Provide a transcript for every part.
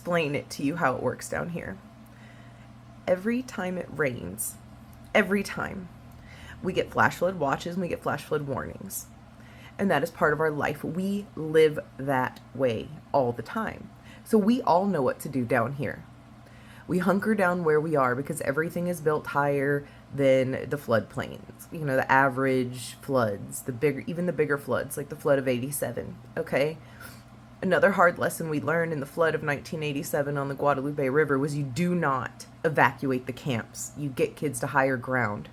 explain it to you how it works down here. Every time it rains, every time, we get flash flood watches and we get flash flood warnings. And that is part of our life. We live that way all the time. So we all know what to do down here. We hunker down where we are because everything is built higher than the floodplains. You know, the average floods, even the bigger floods, like the flood of 87, okay? Another hard lesson we learned in the flood of 1987 on the Guadalupe River was you do not evacuate the camps. You get kids to higher ground.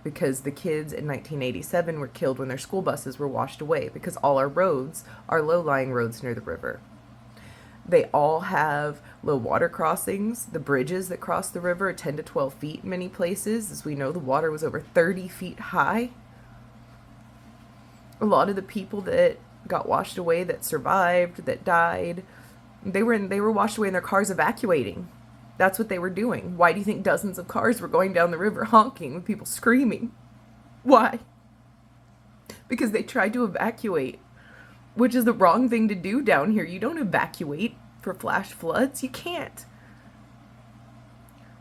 Because the kids in 1987 were killed when their school buses were washed away, because all our roads are low-lying roads near the river. They all have low water crossings. The bridges that cross the river are 10 to 12 feet in many places. As we know, the water was over 30 feet high. A lot of the people that got washed away, that survived, that died, they were washed away in their cars evacuating. That's what they were doing. Why do you think dozens of cars were going down the river honking with people screaming? Why? Because they tried to evacuate, which is the wrong thing to do down here. You don't evacuate for flash floods. You can't.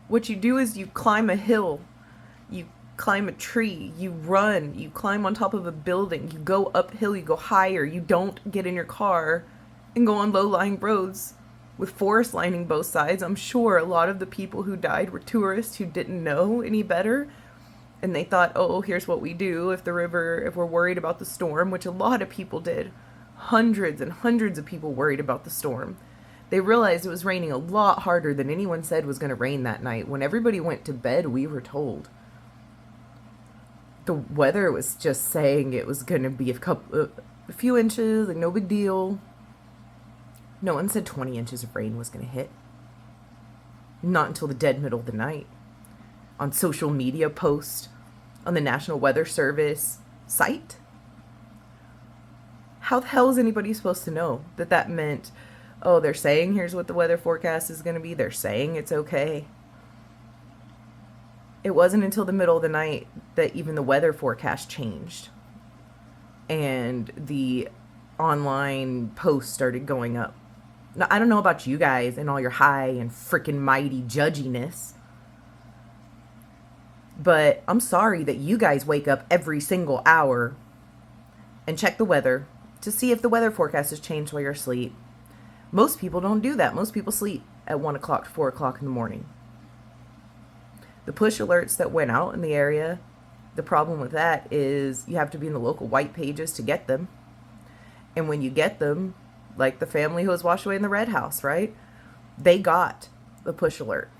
What you do is you climb a hill, you climb a tree, you run, you climb on top of a building, you go uphill, you go higher. You don't get in your car and go on low-lying roads with forest lining both sides. I'm sure a lot of the people who died were tourists who didn't know any better. And they thought, oh, here's what we do if we're worried about the storm, which a lot of people did. Hundreds and hundreds of people worried about the storm. They realized it was raining a lot harder than anyone said was going to rain that night. When everybody went to bed, we were told. The weather was just saying it was going to be a few inches, like no big deal. No one said 20 inches of rain was going to hit. Not until the dead middle of the night. On social media posts, on the National Weather Service site. How the hell is anybody supposed to know that meant, oh, they're saying here's what the weather forecast is going to be. They're saying it's okay. It wasn't until the middle of the night that even the weather forecast changed. And the online posts started going up. Now, I don't know about you guys and all your high and freaking mighty judginess, but I'm sorry that you guys wake up every single hour and check the weather to see if the weather forecast has changed while you're asleep. Most people don't do that. Most people sleep at 1 o'clock to 4 o'clock in the morning. The push alerts that went out in the area, the problem with that is you have to be in the local white pages to get them. And when you get them, like the family who was washed away in the red house, right? They got the push alert.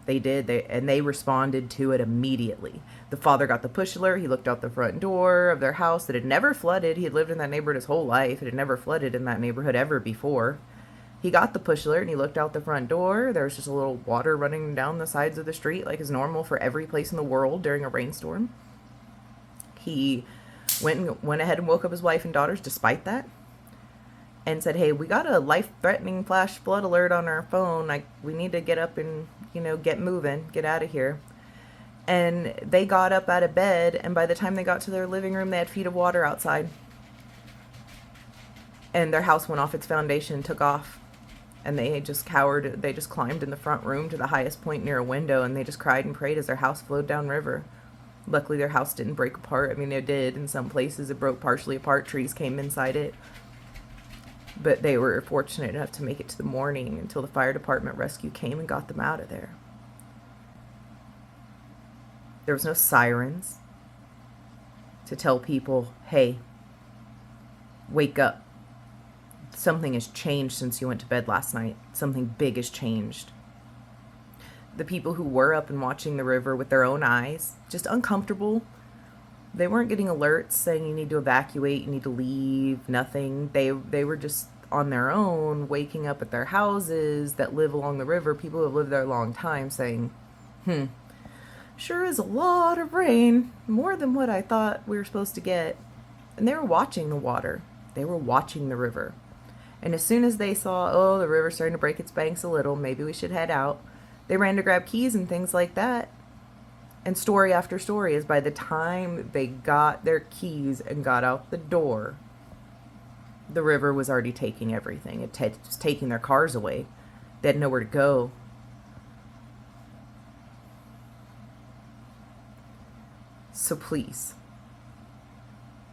They did, and they responded to it immediately. The father got the push alert. He looked out the front door of their house that had never flooded. He had lived in that neighborhood his whole life. It had never flooded in that neighborhood ever before. He got the push alert and he looked out the front door. There was just a little water running down the sides of the street like is normal for every place in the world during a rainstorm. He went ahead and woke up his wife and daughters despite that. And said, hey, we got a life-threatening flash flood alert on our phone. We need to get up and, get moving, get out of here. And they got up out of bed, and by the time they got to their living room, they had feet of water outside. And their house went off its foundation and took off. And they just cowered. They just climbed in the front room to the highest point near a window, and they just cried and prayed as their house flowed downriver. Luckily, their house didn't break apart. I mean, it did. In some places, it broke partially apart. Trees came inside it. But they were fortunate enough to make it to the morning until the fire department rescue came and got them out of there. There was no sirens to tell people, hey, wake up. Something has changed since you went to bed last night. Something big has changed. The people who were up and watching the river with their own eyes, just uncomfortable. They weren't getting alerts saying you need to evacuate, you need to leave, nothing. They were just on their own, waking up at their houses that live along the river, people who have lived there a long time, saying, sure is a lot of rain, more than what I thought we were supposed to get. And they were watching the water. They were watching the river. And as soon as they saw, oh, the river's starting to break its banks a little, maybe we should head out, they ran to grab keys and things like that. And story after story is by the time they got their keys and got out the door, the river was already taking everything. It was taking their cars away. They had nowhere to go. So please,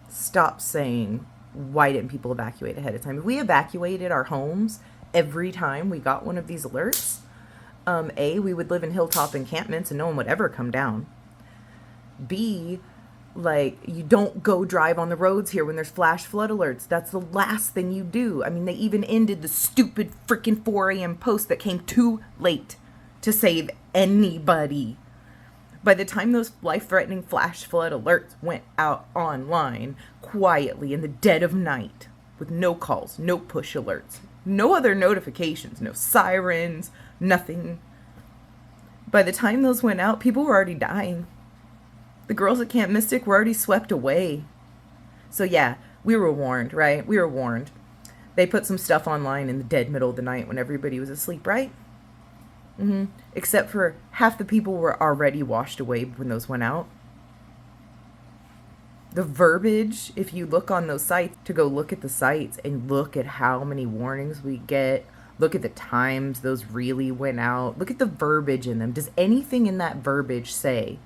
stop saying, why didn't people evacuate ahead of time? If we evacuated our homes every time we got one of these alerts, A, we would live in hilltop encampments and no one would ever come down. B, like, you don't go drive on the roads here when there's flash flood alerts. That's the last thing you do. I mean, they even ended the stupid freaking 4 a.m. post that came too late to save anybody. By the time those life-threatening flash flood alerts went out online quietly in the dead of night with no calls, no push alerts, no other notifications, no sirens, nothing. By the time those went out, people were already dying. The girls at Camp Mystic were already swept away. So yeah, we were warned, right? We were warned. They put some stuff online in the dead middle of the night when everybody was asleep, right? Except for half the people were already washed away when those went out. The verbiage, if you look on those sites, to go look at the sites and look at how many warnings we get, look at the times those really went out, look at the verbiage in them. Does anything in that verbiage say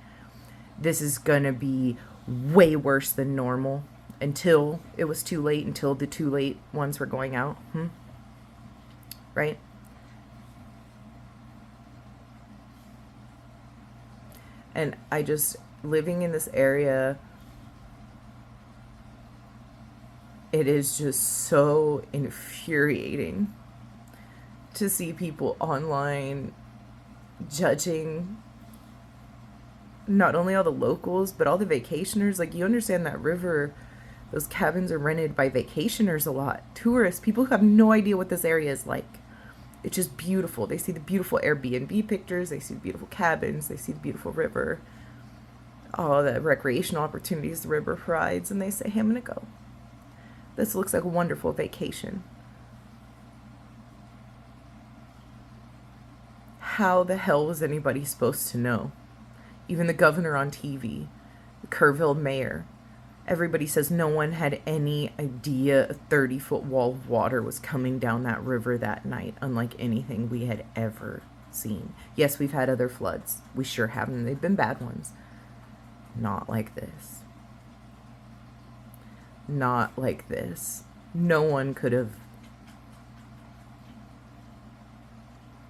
this is going to be way worse than normal until it was too late, until the too late ones were going out? Right? And I just, living in this area, it is just so infuriating to see people online judging not only all the locals, but all the vacationers. Like, you understand that river, those cabins are rented by vacationers a lot. Tourists, people who have no idea what this area is like. It's just beautiful. They see the beautiful Airbnb pictures. They see the beautiful cabins. They see the beautiful river. All the recreational opportunities the river provides. And they say, hey, I'm going to go. This looks like a wonderful vacation. How the hell was anybody supposed to know? Even the governor on TV, the Kerrville mayor, everybody says no one had any idea a 30-foot wall of water was coming down that river that night, unlike anything we had ever seen. Yes, we've had other floods. We sure have, and they've been bad ones. Not like this. Not like this. No one could have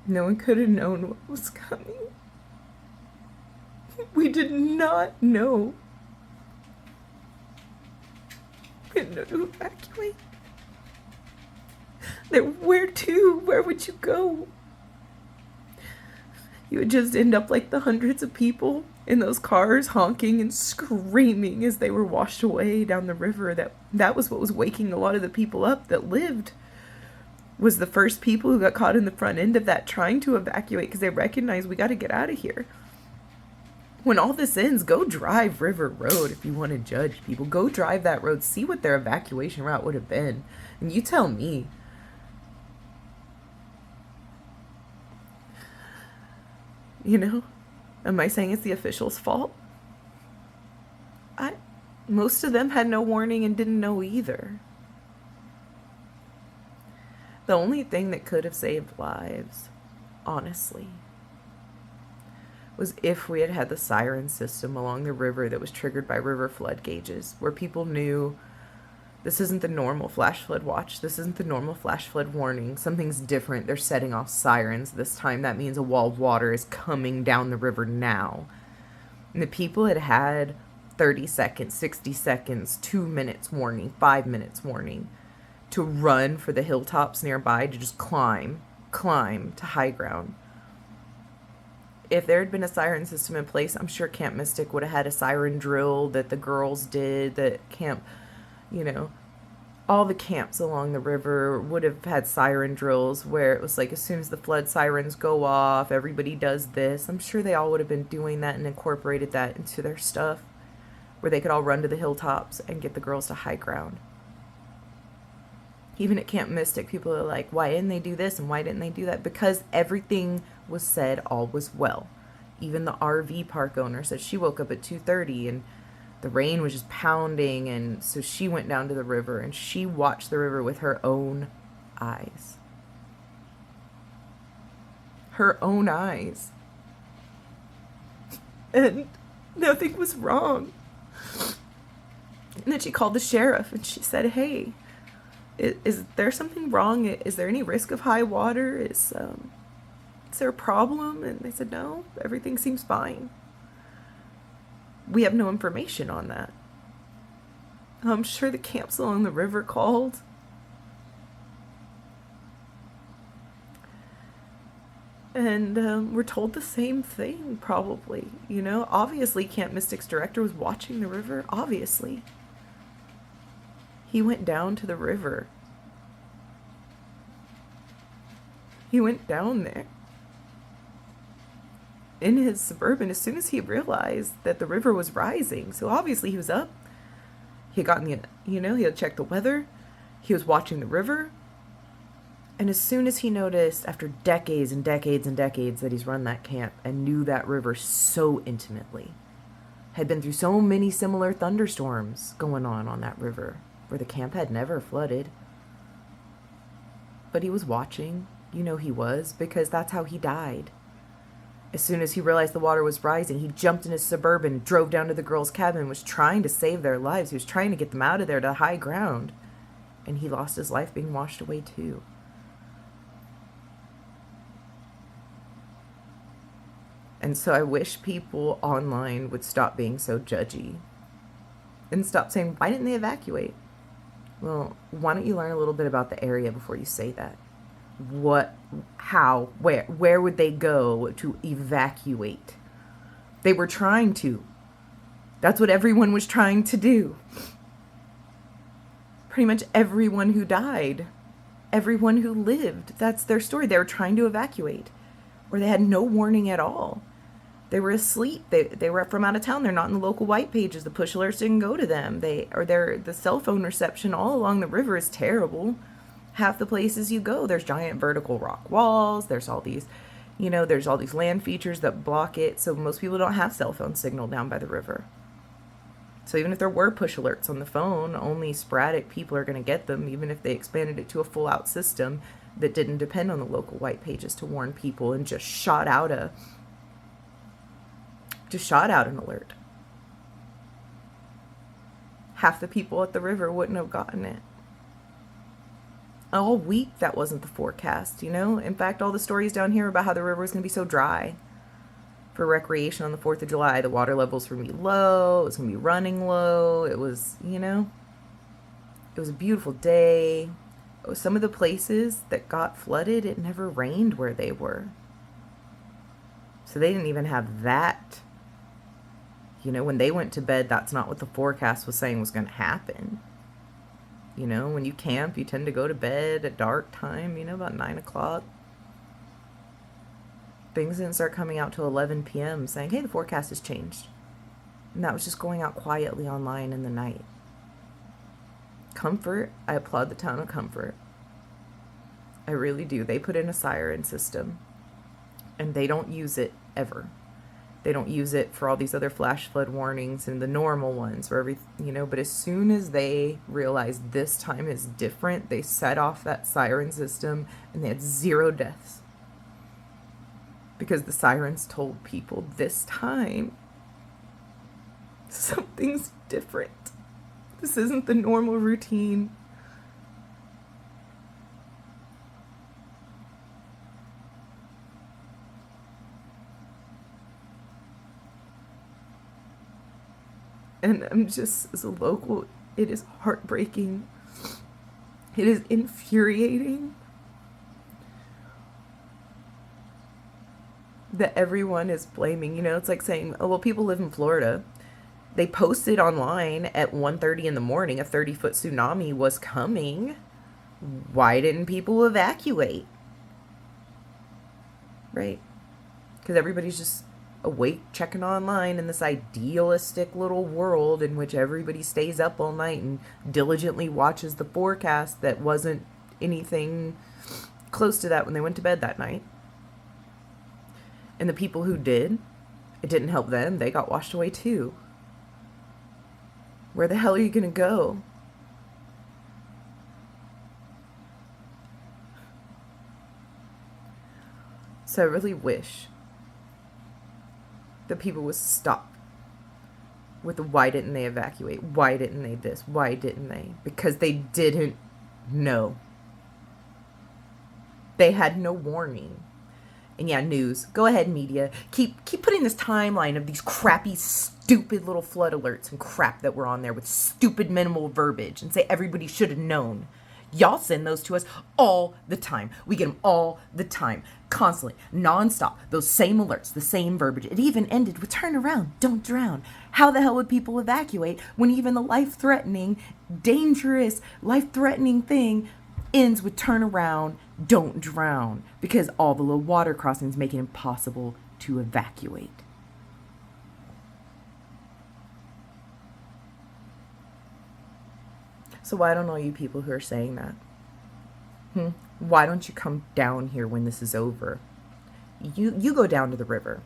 known what was coming. We did not know. We didn't know to evacuate. Where to? Where would you go? You would just end up like the hundreds of people in those cars honking and screaming as they were washed away down the river. That was what was waking a lot of the people up that lived. Was the first people who got caught in the front end of that trying to evacuate because they recognized we got to get out of here. When all this ends, go drive River Road if you want to judge people. Go drive that road. See what their evacuation route would have been. And you tell me. You know? Am I saying it's the officials' fault? Most of them had no warning and didn't know either. The only thing that could have saved lives, honestly, was if we had had the siren system along the river that was triggered by river flood gauges, where people knew this isn't the normal flash flood watch, this isn't the normal flash flood warning, something's different, they're setting off sirens this time, that means a wall of water is coming down the river now. And the people had had 30 seconds, 60 seconds, 2 minutes warning, 5 minutes warning to run for the hilltops nearby, to just climb to high ground. If there had been a siren system in place, I'm sure Camp Mystic would have had a siren drill that the girls did, that camp, all the camps along the river would have had siren drills where it was like, as soon as the flood sirens go off, everybody does this. I'm sure they all would have been doing that and incorporated that into their stuff, where they could all run to the hilltops and get the girls to high ground. Even at Camp Mystic, people are like, why didn't they do this and why didn't they do that? Because everything was said, all was well. Even the RV park owner said she woke up at 2:30 and the rain was just pounding, and so she went down to the river and she watched the river with her own eyes. her own eyes. And nothing was wrong. And then she called the sheriff and she said, hey, is there something wrong? Is there any risk of high water? Is there a problem? And they said, no, everything seems fine. We have no information on that. I'm sure the camps along the river called. And we're told the same thing, probably. Obviously Camp Mystic's director was watching the river. Obviously. He went down to the river. He went down there in his Suburban as soon as he realized that the river was rising. So obviously he was up. He had gotten he had checked the weather. He was watching the river. And as soon as he noticed, after decades and decades and decades that he's run that camp and knew that river so intimately, had been through so many similar thunderstorms going on that river, where the camp had never flooded. But he was watching. He was, because that's how he died. As soon as he realized the water was rising, he jumped in his Suburban, drove down to the girls' cabin, was trying to save their lives. He was trying to get them out of there to high ground. And he lost his life being washed away too. And so I wish people online would stop being so judgy and stop saying, why didn't they evacuate? Well, why don't you learn a little bit about the area before you say that? What, how, where would they go to evacuate? They were trying to. That's what everyone was trying to do. Pretty much everyone who died, everyone who lived, that's their story. They were trying to evacuate, or they had no warning at all. They were asleep. They were from out of town. They're not in the local white pages. The push alerts didn't go to them. The cell phone reception all along the river is terrible. Half the places you go, there's giant vertical rock walls. There's all these, there's all these land features that block it. So most people don't have cell phone signal down by the river. So even if there were push alerts on the phone, only sporadic people are going to get them, even if they expanded it to a full out system that didn't depend on the local white pages to warn people and just shot out an alert. Half the people at the river wouldn't have gotten it. All week, that wasn't the forecast, In fact, all the stories down here about how the river was going to be so dry for recreation on the 4th of July. The water levels were going to be low. It was going to be running low. It was, it was a beautiful day. Some of the places that got flooded, it never rained where they were. So they didn't even have that. When they went to bed, that's not what the forecast was saying was going to happen. When you camp, you tend to go to bed at dark time, about 9 o'clock. Things didn't start coming out till 11 p.m. saying, hey, the forecast has changed. And that was just going out quietly online in the night. Comfort, I applaud the town of Comfort. I really do. They put in a siren system. And they don't use it ever. They don't use it for all these other flash flood warnings and the normal ones where but as soon as they realized this time is different, they set off that siren system and they had 0 deaths. Because the sirens told people this time something's different. This isn't the normal routine. And I'm just, as a local, it is heartbreaking. It is infuriating that everyone is blaming. It's like saying, oh, well, people live in Florida. They posted online at 1:30 in the morning a 30-foot tsunami was coming. Why didn't people evacuate? Right? Because everybody's just awake checking online in this idealistic little world in which everybody stays up all night and diligently watches the forecast that wasn't anything close to that when they went to bed that night. And the people who did, it didn't help them. They got washed away too. Where the hell are you going to go? So I really wish that people would stop with the why didn't they evacuate? Why didn't they this? Why didn't they? Because they didn't know. They had no warning. And yeah, news. Go ahead, media. Keep putting this timeline of these crappy, stupid little flood alerts and crap that were on there with stupid minimal verbiage and say everybody should have known. Y'all send those to us all the time. We get them all the time. Constantly. Nonstop. Those same alerts. The same verbiage. It even ended with turn around. Don't drown. How the hell would people evacuate when even the life-threatening, dangerous, life-threatening thing ends with turn around, don't drown? Because all the low water crossings make it impossible to evacuate. So why don't all you people who are saying that? Why don't you come down here when this is over? You go down to the river.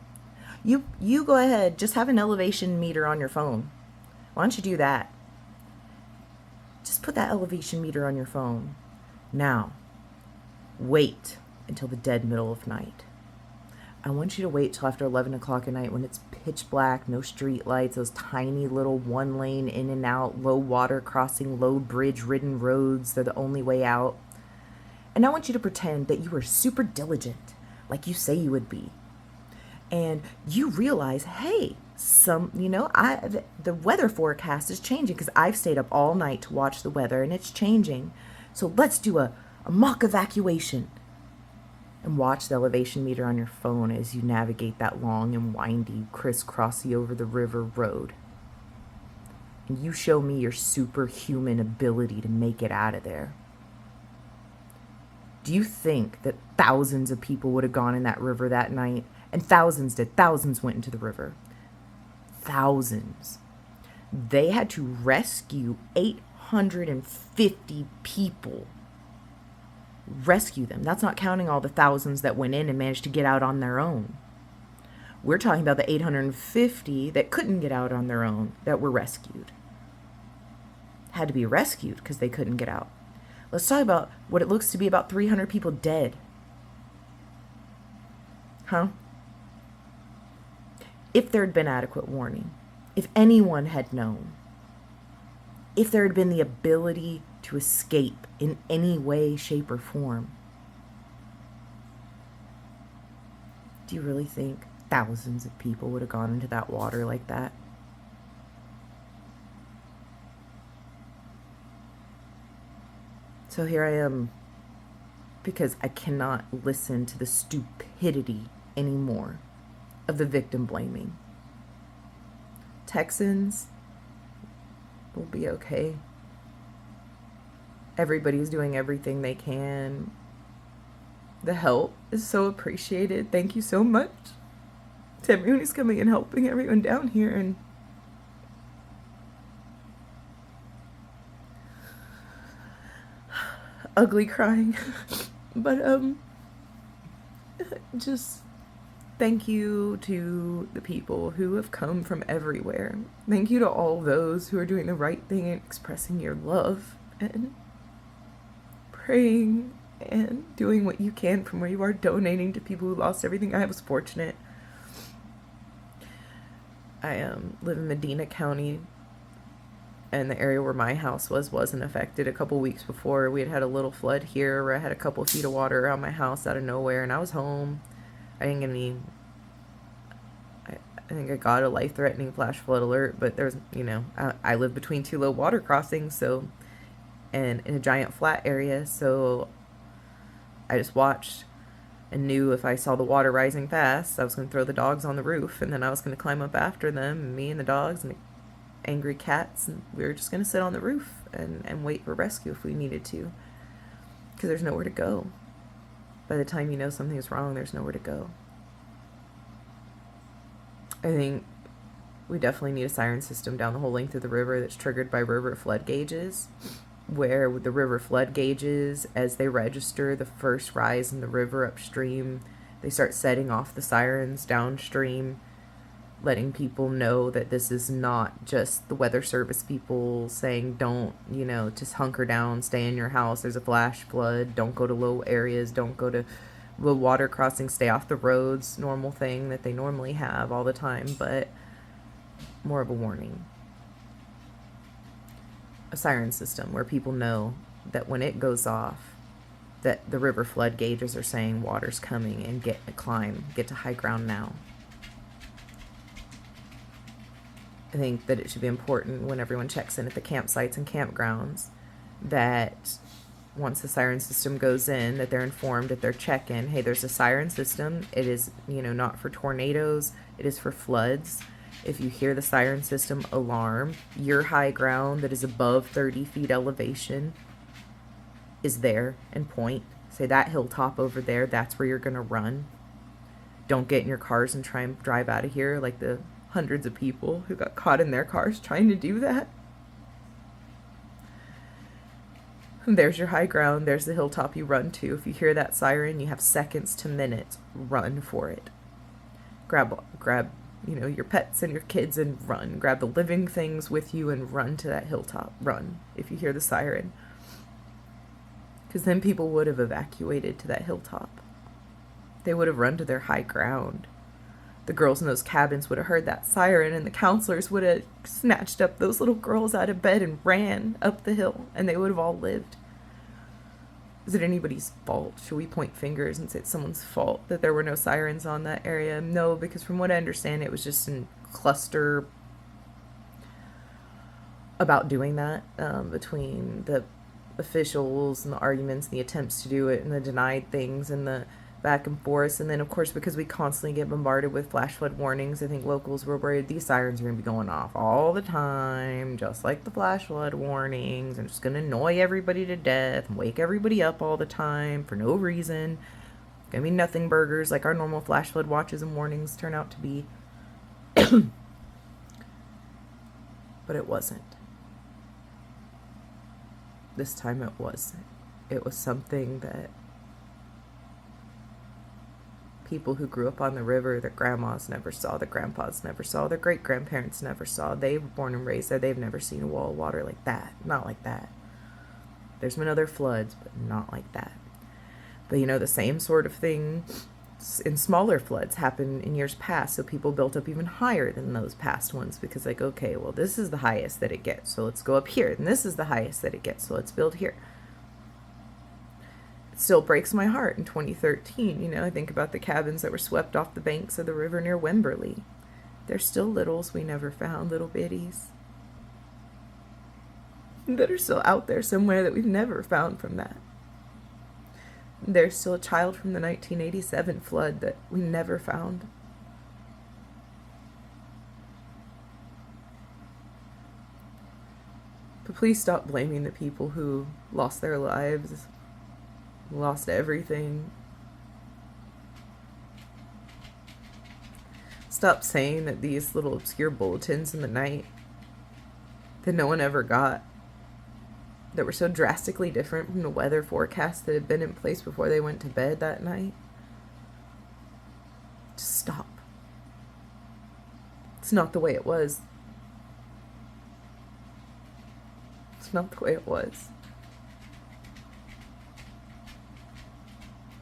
You go ahead. Just have an elevation meter on your phone. Why don't you do that? Just put that elevation meter on your phone. Now, wait until the dead middle of night. I want you to wait till after 11 o'clock at night when it's pitch black, no street lights, those tiny little one lane in and out, low water crossing, low bridge ridden roads. They're the only way out. And I want you to pretend that you were super diligent, like you say you would be. And you realize, hey, the weather forecast is changing because I've stayed up all night to watch the weather and it's changing. So let's do a mock evacuation. And watch the elevation meter on your phone as you navigate that long and windy, crisscrossy over the river road. And you show me your superhuman ability to make it out of there. Do you think that thousands of people would have gone in that river that night? And thousands did. Thousands went into the river. Thousands. They had to rescue 850 people. Rescue them. That's not counting all the thousands that went in and managed to get out on their own. We're talking about the 850 that couldn't get out on their own that were rescued. Had to be rescued because they couldn't get out. Let's talk about what it looks to be about 300 people dead. Huh? If there had been adequate warning, if anyone had known, if there had been the ability to escape in any way, shape, or form, do you really think thousands of people would have gone into that water like that? So here I am, because I cannot listen to the stupidity anymore of the victim blaming. Texans will be okay. Everybody's doing everything they can. The help is so appreciated. Thank you so much to everyone who's coming and helping everyone down here. And ugly crying. But just thank you to the people who have come from everywhere. Thank you to all those who are doing the right thing and expressing your love and praying and doing what you can from where you are, donating to people who lost everything. I was fortunate. I live in Medina County, and the area where my house wasn't affected. A couple weeks before, we had a little flood here where I had a couple feet of water around my house out of nowhere, and I was home. I didn't get any. I think I got a life-threatening flash flood alert, but there's, I live between two low water crossings, so, and in a giant flat area, so I just watched and knew if I saw the water rising fast, I was going to throw the dogs on the roof, and then I was going to climb up after them, and me and the dogs and the angry cats, and we were just going to sit on the roof and wait for rescue if we needed to, because there's nowhere to go. By the time you know something is wrong, there's nowhere to go. I think we definitely need a siren system down the whole length of the river that's triggered by river flood gauges, where with the river flood gauges, as they register the first rise in the river upstream, they start setting off the sirens downstream, letting people know that this is not just the weather service people saying don't, just hunker down, stay in your house, there's a flash flood, don't go to low areas, don't go to The water crossings stay off the roads, normal thing that they normally have all the time, but more of a warning. A siren system where people know that when it goes off, that the river flood gauges are saying water's coming and get to high ground now. I think that it should be important when everyone checks in at the campsites and campgrounds that once the siren system goes in, that they're informed at their check-in, hey, there's a siren system. It is, not for tornadoes. It is for floods. If you hear the siren system alarm, your high ground that is above 30 feet elevation is there, and point. Say that hilltop over there, that's where you're going to run. Don't get in your cars and try and drive out of here like the hundreds of people who got caught in their cars trying to do that. There's your high ground. There's the hilltop you run to. If you hear that siren, you have seconds to minutes. Run for it. Grab, your pets and your kids and run. Grab the living things with you and run to that hilltop. Run if you hear the siren. Because then people would have evacuated to that hilltop. They would have run to their high ground. The girls in those cabins would have heard that siren, and the counselors would have snatched up those little girls out of bed and ran up the hill, and they would have all lived. Is it anybody's fault? Should we point fingers and say it's someone's fault that there were no sirens on that area? No, because from what I understand, it was just a cluster about doing that between the officials and the arguments and the attempts to do it and the denied things and the back and forth. And then of course, because we constantly get bombarded with flash flood warnings, I think locals were worried these sirens are going to be going off all the time, just like the flash flood warnings, and just going to annoy everybody to death and wake everybody up all the time for no reason. Gonna be nothing burgers like our normal flash flood watches and warnings turn out to be. But it wasn't. This time it wasn't. It was something that people who grew up on the river, their grandmas never saw, their grandpas never saw, their great-grandparents never saw. They were born and raised there. They've never seen a wall of water like that. Not like that. There's been other floods, but not like that. But the same sort of thing in smaller floods happened in years past. So people built up even higher than those past ones because okay, well, this is the highest that it gets, so let's go up here. And this is the highest that it gets, so let's build here. Still breaks my heart in 2013. I think about the cabins that were swept off the banks of the river near Wimberley. There's still littles we never found, little bitties, that are still out there somewhere that we've never found from that. There's still a child from the 1987 flood that we never found. But please stop blaming the people who lost their lives, lost everything. Stop saying that these little obscure bulletins in the night that no one ever got, that were so drastically different from the weather forecast that had been in place before they went to bed that night. Just stop. It's not the way it was. It's not the way it was.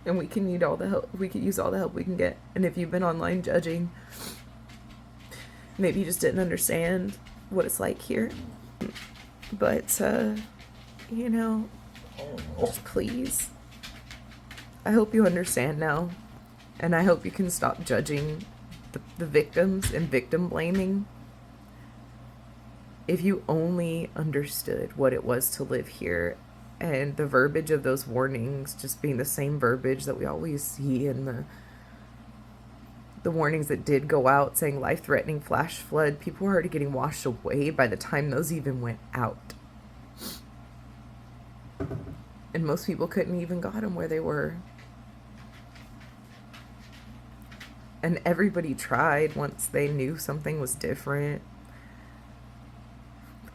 And we can need all the help. We could use all the help we can get. And if you've been online judging, maybe you just didn't understand what it's like here. But, just please. I hope you understand now. And I hope you can stop judging the victims and victim blaming. If you only understood what it was to live here, and the verbiage of those warnings just being the same verbiage that we always see in the warnings that did go out saying life-threatening flash flood, people were already getting washed away by the time those even went out. And most people couldn't even got them where they were. And everybody tried once they knew something was different.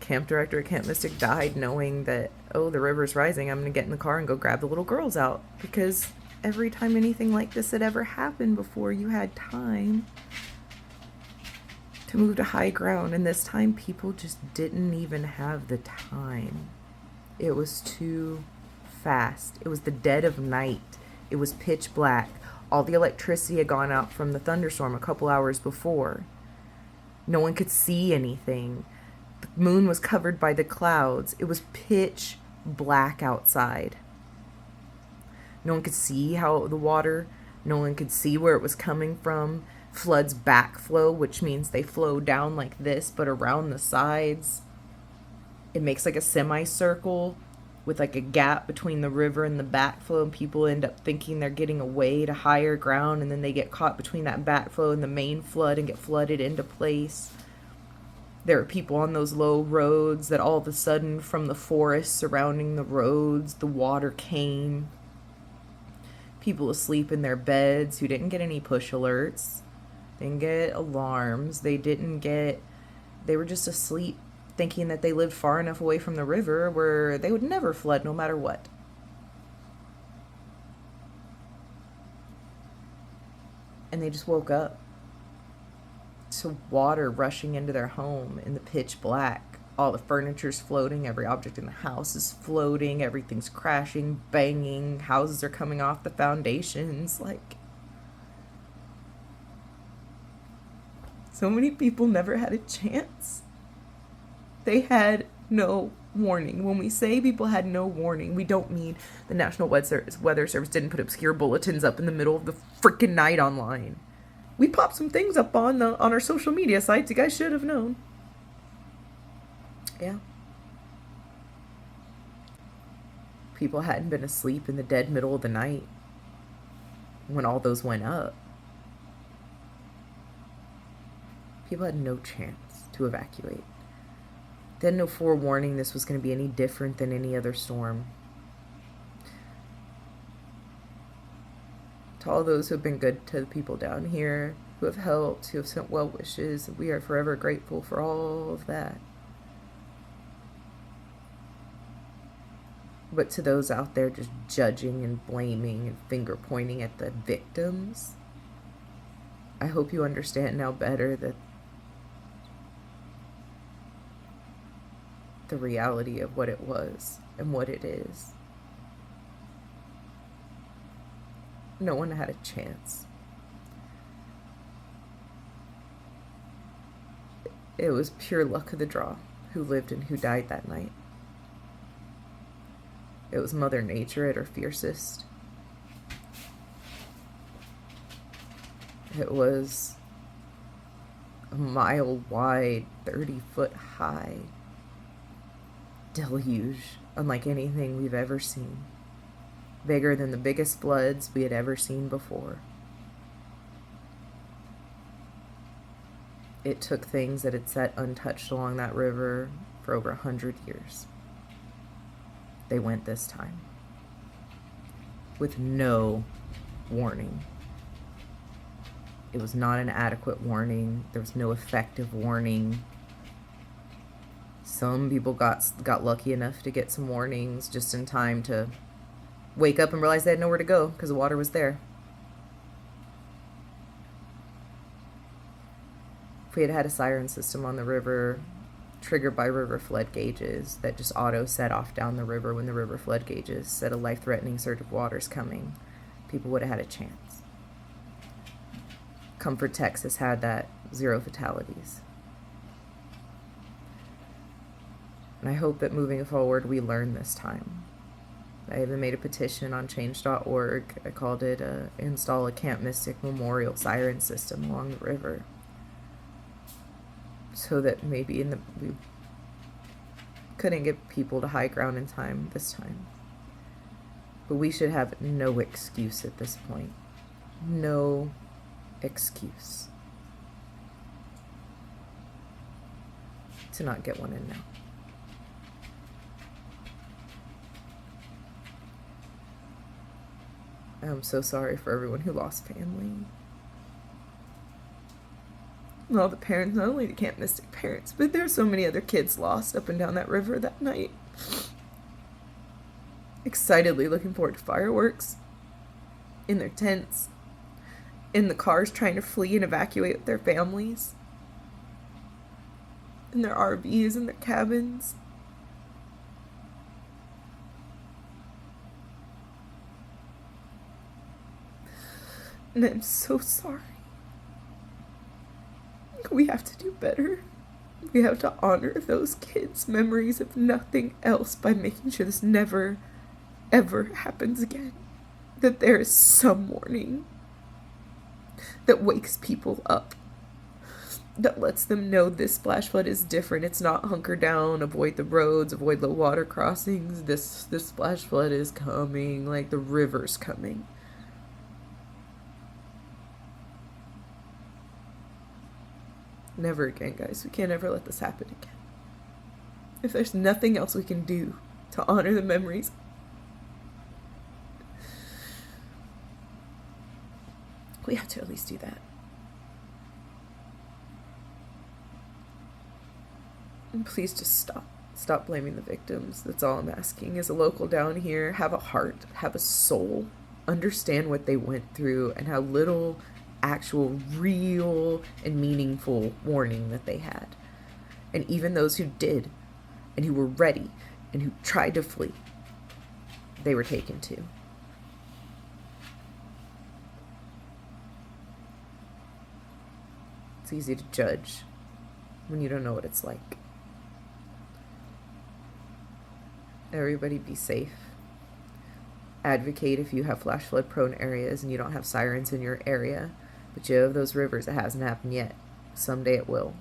Camp director at Camp Mystic died knowing that, the river's rising, I'm going to get in the car and go grab the little girls out. Because every time anything like this had ever happened before, you had time to move to high ground. And this time, people just didn't even have the time. It was too fast. It was the dead of night. It was pitch black. All the electricity had gone out from the thunderstorm a couple hours before. No one could see anything. The moon was covered by the clouds. It was pitch black outside. No one could see how the water, no one could see where it was coming from. Floods backflow, which means they flow down like this, but around the sides. It makes like a semicircle with like a gap between the river and the backflow, and people end up thinking they're getting away to higher ground, and then they get caught between that backflow and the main flood and get flooded into place. There are people on those low roads that all of a sudden, from the forest surrounding the roads, the water came. People asleep in their beds who didn't get any push alerts, didn't get alarms, they were just asleep, thinking that they lived far enough away from the river where they would never flood no matter what. And they just woke up to water rushing into their home in the pitch black. All the furniture's floating, every object in the house is floating, everything's crashing, banging, houses are coming off the foundations. Like, so many people never had a chance. They had no warning. When we say people had no warning, we don't mean the National Weather Service didn't put obscure bulletins up in the middle of the freaking night online. We popped some things up on our social media sites. You guys should have known. Yeah. People hadn't been asleep in the dead middle of the night when all those went up. People had no chance to evacuate. They had no forewarning this was going to be any different than any other storm. To all those who have been good to the people down here, who have helped, who have sent well wishes, we are forever grateful for all of that. But to those out there just judging and blaming and finger pointing at the victims, I hope you understand now better that the reality of what it was and what it is. No one had a chance. It was pure luck of the draw who lived and who died that night. It was Mother Nature at her fiercest. It was a mile wide, 30-foot high deluge, unlike anything we've ever seen. Bigger than the biggest floods we had ever seen before. It took things that had sat untouched along that river for over 100 years. They went this time with no warning. It was not an adequate warning. There was no effective warning. Some people got lucky enough to get some warnings just in time to wake up and realize they had nowhere to go because the water was there. If we had had a siren system on the river, triggered by river flood gauges that just auto set off down the river when the river flood gauges said a life-threatening surge of water is coming, people would have had a chance. Comfort, Texas had that, 0 fatalities. And I hope that moving forward we learn this time. I even made a petition on change.org. I called it Install a Camp Mystic Memorial Siren System along the river. So that maybe we couldn't get people to high ground in time this time. But we should have no excuse at this point. No excuse to not get one in now. I'm so sorry for everyone who lost family. And all the parents, not only the Camp Mystic parents, but there's so many other kids lost up and down that river that night. Excitedly looking forward to fireworks, in their tents, in the cars trying to flee and evacuate with their families, in their RVs and their cabins. And I'm so sorry. We have to do better. We have to honor those kids' memories if nothing else by making sure this never, ever happens again. That there is some warning that wakes people up, that lets them know this flash flood is different. It's not hunker down, avoid the roads, avoid low water crossings. This flash flood is coming, like the river's coming. Never again, guys. We can't ever let this happen again. If there's nothing else we can do to honor the memories, we have to at least do that. And please just stop. Stop blaming the victims. That's all I'm asking. As a local down here, have a heart, have a soul, understand what they went through and how little actual, real, and meaningful warning that they had. And even those who did, and who were ready, and who tried to flee, they were taken too. It's easy to judge when you don't know what it's like. Everybody be safe. Advocate if you have flash flood prone areas and you don't have sirens in your area, but you have those rivers. It hasn't happened yet. Someday it will.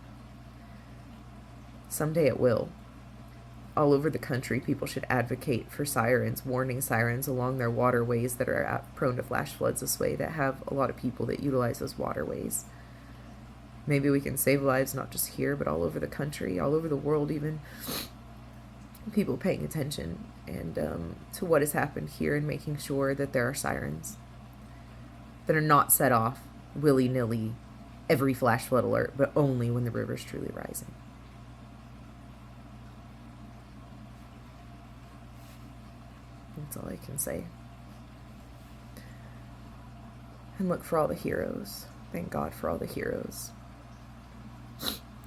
Someday it will. All over the country, people should advocate for sirens, warning sirens along their waterways that are prone to flash floods this way, that have a lot of people that utilize those waterways. Maybe we can save lives not just here, but all over the country, all over the world even. People paying attention and to what has happened here and making sure that there are sirens that are not set off willy-nilly every flash flood alert, but only when the river's truly rising. That's all I can say. And look for all the heroes. Thank God for all the heroes.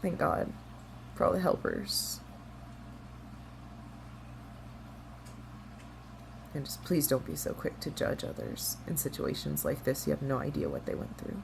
Thank God for all the helpers. And just please don't be so quick to judge others in situations like this. You have no idea what they went through.